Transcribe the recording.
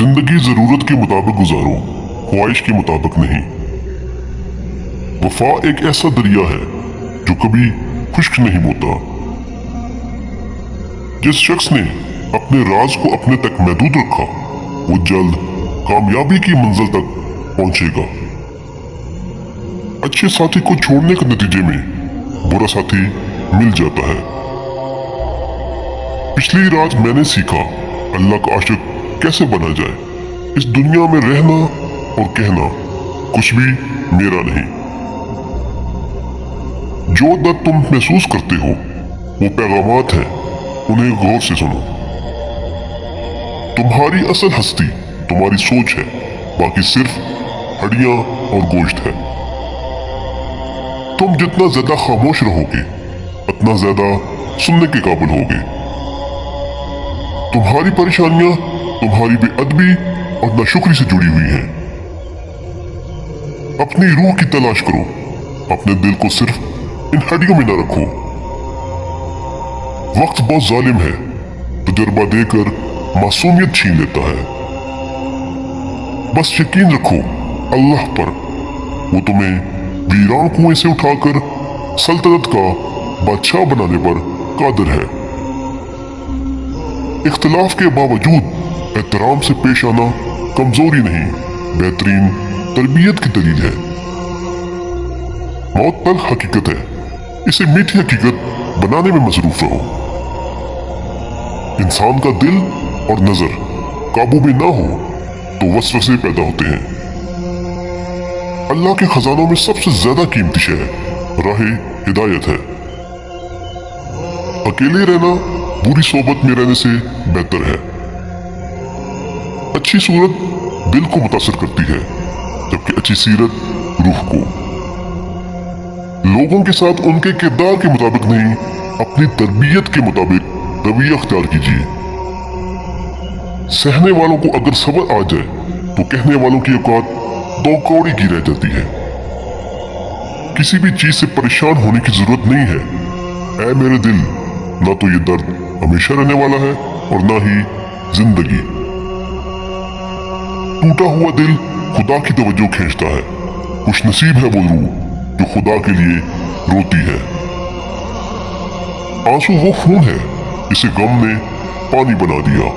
जिंदगी जरूरत के मुताबिक गुजारो, ख्वाहिश के मुताबिक नहीं। वफा एक ऐसा दरिया है जो कभी खुश्क नहीं होता। जिस शख्स ने अपने राज को अपने तक महदूद रखा वो जल्द कामयाबी की मंजिल तक पहुंचेगा। अच्छे साथी को छोड़ने के नतीजे में बुरा साथी मिल जाता है। पिछली रात मैंने सीखा अल्लाह का आशिक कैसे बना जाए। इस दुनिया में रहना और कहना कुछ भी मेरा नहीं। जो दर्द तुम महसूस करते हो वो पैगामात हैं, उन्हें गौर से सुनो। तुम्हारी असल हस्ती तुम्हारी सोच है, बाकी सिर्फ हड्डियां और गोश्त है। तुम जितना ज्यादा खामोश रहोगे उतना ज्यादा सुनने के काबिल होगे। तुम्हारी परेशानियां तुम्हारी बेअदबी और नाशुक्री से जुड़ी हुई हैं। अपनी रूह की तलाश करो, अपने दिल को सिर्फ इन हड्डियों में न रखो। वक्त बहुत जालिम है, तजुर्बा देकर मासूमियत छीन लेता है। बस यकीन रखो अल्लाह पर, वो तुम्हें वीरान कुएं से उठाकर सल्तनत का बादशाह बनाने पर कादिर है। इख्तिलाफ के बावजूद एहतराम से पेश आना कमजोरी नहीं, बेहतरीन तरबियत की दलील है। मौत तल्ख हकीकत है, इसे मीठी हकीकत बनाने में मसरूफ रहो। इंसान का दिल और नजर काबू में ना हो तो वसवसे पैदा होते हैं। अल्लाह के खजानों में सबसे ज्यादा कीमती शय राह हिदायत है। अकेले रहना बुरी सोबत में रहने से बेहतर है। अच्छी सूरत दिल को मुतासिर करती है, जबकि अच्छी सीरत रूह को। लोगों के साथ उनके किरदार के मुताबिक नहीं, अपनी तरबियत के मुताबिक रवैया अख्तियार कीजिए। सहने वालों को अगर सब्र आ जाए तो कहने वालों की औकात दो कौड़ी की रह जाती है। किसी भी चीज से परेशान होने की जरूरत नहीं है। ऐ मेरे दिल, ना तो ये दर्द हमेशा रहने वाला है और ना ही जिंदगी। टूटा हुआ दिल खुदा की तवज्जो खींचता है। खुश नसीब है वो रूह जो खुदा के लिए रोती है। आंसू वो खून है जिसे गम ने पानी बना दिया।